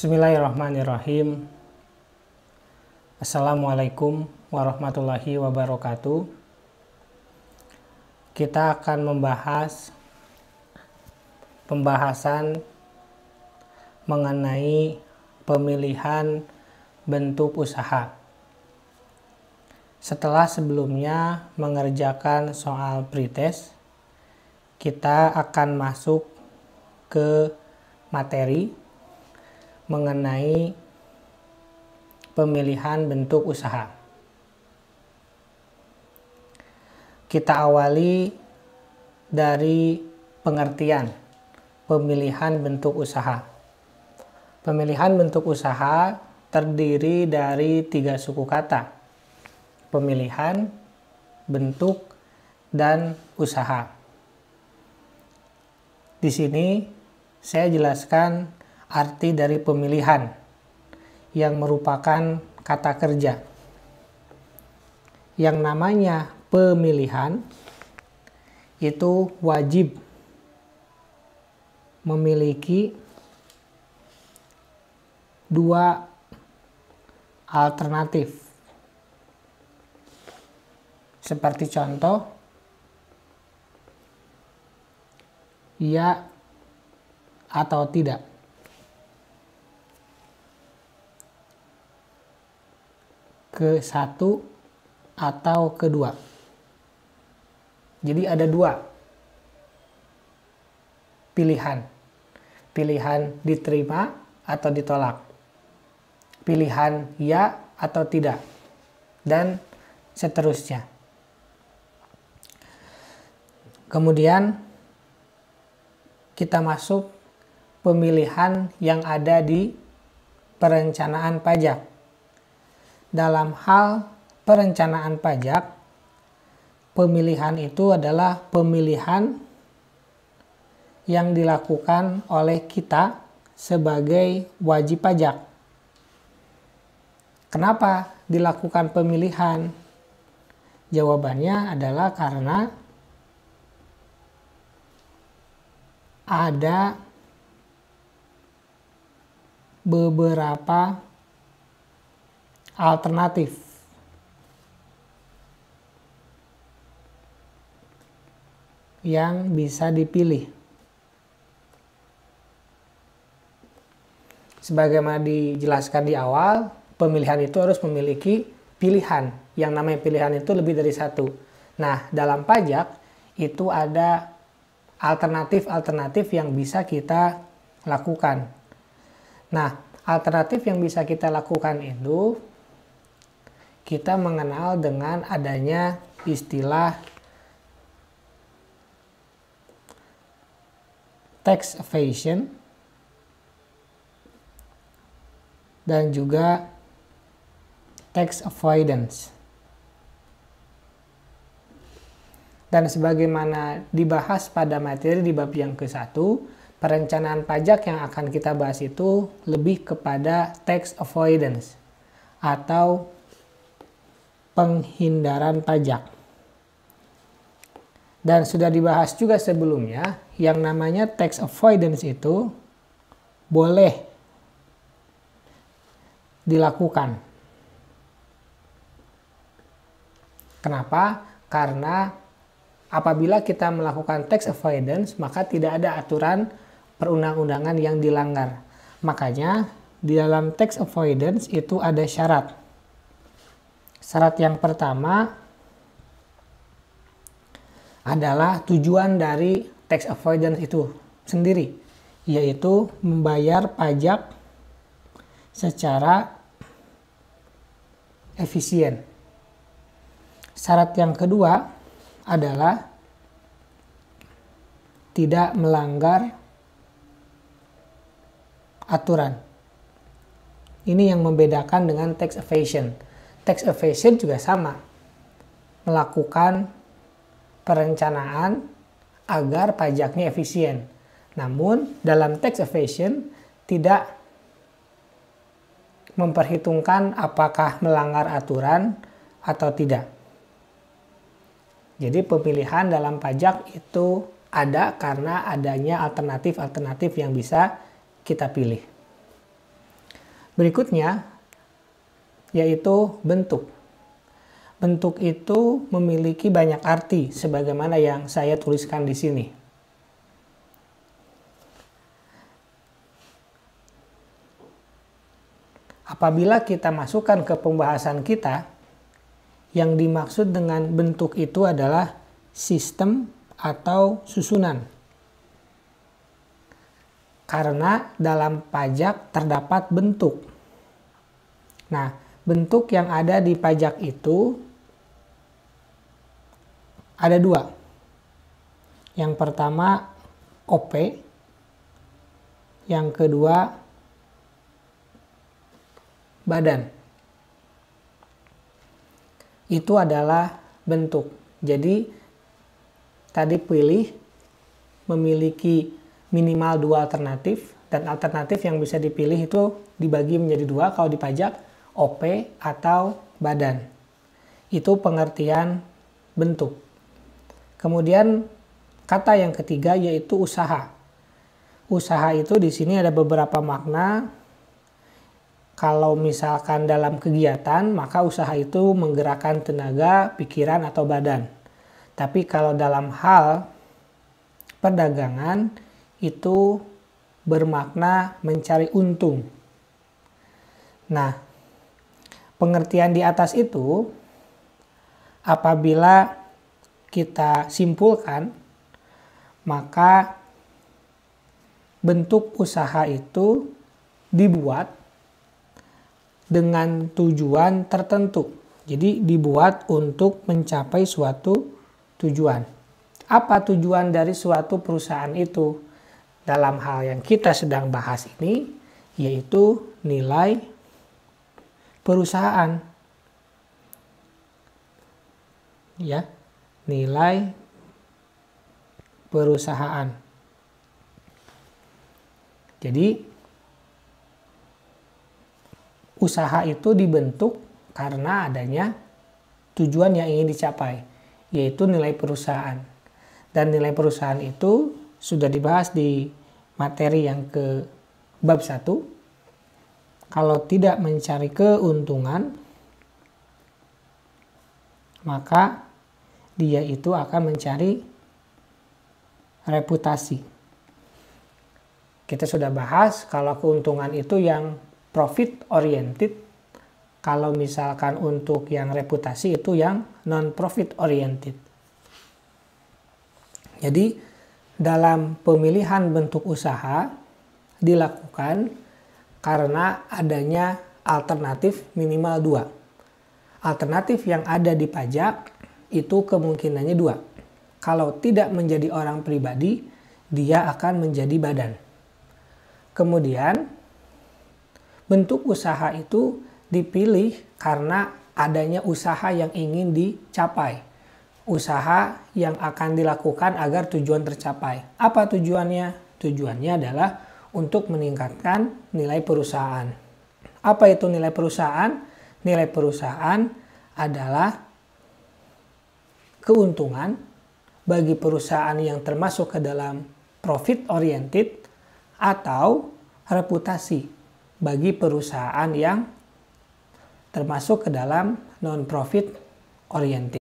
Bismillahirrahmanirrahim. Assalamualaikum warahmatullahi wabarakatuh. Kita akan membahas pembahasan mengenai pemilihan bentuk usaha. Setelah sebelumnya mengerjakan soal pretest, kita akan masuk ke materi mengenai pemilihan bentuk usaha. Kita awali dari pengertian pemilihan bentuk usaha. Pemilihan bentuk usaha terdiri dari 3 suku kata: pemilihan, bentuk, dan usaha. Di sini saya jelaskan arti dari pemilihan yang merupakan kata kerja. Yang namanya pemilihan itu wajib memiliki 2 alternatif. Seperti contoh, ya atau tidak. Ke-1 atau ke-2. Jadi ada 2 pilihan. Pilihan diterima atau ditolak. Pilihan ya atau tidak. Dan seterusnya. Kemudian kita masuk pemilihan yang ada di perencanaan pajak. Dalam hal perencanaan pajak, pemilihan itu adalah pemilihan yang dilakukan oleh kita sebagai wajib pajak. Kenapa dilakukan pemilihan? Jawabannya adalah karena ada beberapa alternatif yang bisa dipilih. Sebagaimana dijelaskan di awal, pemilihan itu harus memiliki pilihan. Yang namanya pilihan itu lebih dari 1. Nah, dalam pajak itu ada alternatif-alternatif yang bisa kita lakukan. Nah, alternatif yang bisa kita lakukan itu kita mengenal dengan adanya istilah tax evasion dan juga tax avoidance. Dan sebagaimana dibahas pada materi di bab yang ke-1, perencanaan pajak yang akan kita bahas itu lebih kepada tax avoidance atau penghindaran pajak. Dan sudah dibahas juga sebelumnya, yang namanya tax avoidance itu boleh dilakukan. Kenapa? Karena apabila kita melakukan tax avoidance, maka tidak ada aturan perundang-undangan yang dilanggar. Makanya di dalam tax avoidance itu ada syarat. Syarat yang pertama adalah tujuan dari tax avoidance itu sendiri, yaitu membayar pajak secara efisien. Syarat yang kedua adalah tidak melanggar aturan. Ini yang membedakan dengan tax evasion. Tax evasion juga sama, melakukan perencanaan agar pajaknya efisien. Namun dalam tax evasion tidak memperhitungkan apakah melanggar aturan atau tidak. Jadi pemilihan dalam pajak itu ada karena adanya alternatif-alternatif yang bisa kita pilih. Berikutnya yaitu bentuk. Bentuk itu memiliki banyak arti sebagaimana yang saya tuliskan di sini. Apabila kita masukkan ke pembahasan kita, yang dimaksud dengan bentuk itu adalah sistem atau susunan. Karena dalam pajak terdapat bentuk. Nah, bentuk yang ada di pajak itu ada dua. Yang pertama OP, yang kedua badan. Itu adalah bentuk. Jadi tadi pilih memiliki minimal dua alternatif, dan alternatif yang bisa dipilih itu dibagi menjadi dua kalau di pajak, OP atau badan. Itu pengertian bentuk. Kemudian kata yang ketiga yaitu usaha. Usaha itu di sini ada beberapa makna. Kalau misalkan dalam kegiatan, maka usaha itu menggerakkan tenaga, pikiran, atau badan. Tapi kalau dalam hal perdagangan, itu bermakna mencari untung. Nah, pengertian di atas itu, apabila kita simpulkan, maka bentuk usaha itu dibuat dengan tujuan tertentu. Jadi dibuat untuk mencapai suatu tujuan. Apa tujuan dari suatu perusahaan itu? Dalam hal yang kita sedang bahas ini, yaitu nilai perusahaan. Ya, nilai perusahaan. Jadi usaha itu dibentuk karena adanya tujuan yang ingin dicapai, yaitu nilai perusahaan. Dan nilai perusahaan itu sudah dibahas di materi yang ke bab 1. Kalau tidak mencari keuntungan, maka dia itu akan mencari reputasi. Kita sudah bahas kalau keuntungan itu yang profit oriented, kalau misalkan untuk yang reputasi itu yang non profit oriented. Jadi dalam pemilihan bentuk usaha dilakukan karena adanya alternatif minimal dua. Alternatif yang ada di pajak itu kemungkinannya dua. Kalau tidak menjadi orang pribadi, dia akan menjadi badan. Kemudian bentuk usaha itu dipilih karena adanya usaha yang ingin dicapai. Usaha yang akan dilakukan agar tujuan tercapai. Apa tujuannya? Tujuannya adalah untuk meningkatkan nilai perusahaan. Apa itu nilai perusahaan? Nilai perusahaan adalah keuntungan bagi perusahaan yang termasuk ke dalam profit oriented atau reputasi bagi perusahaan yang termasuk ke dalam non-profit oriented.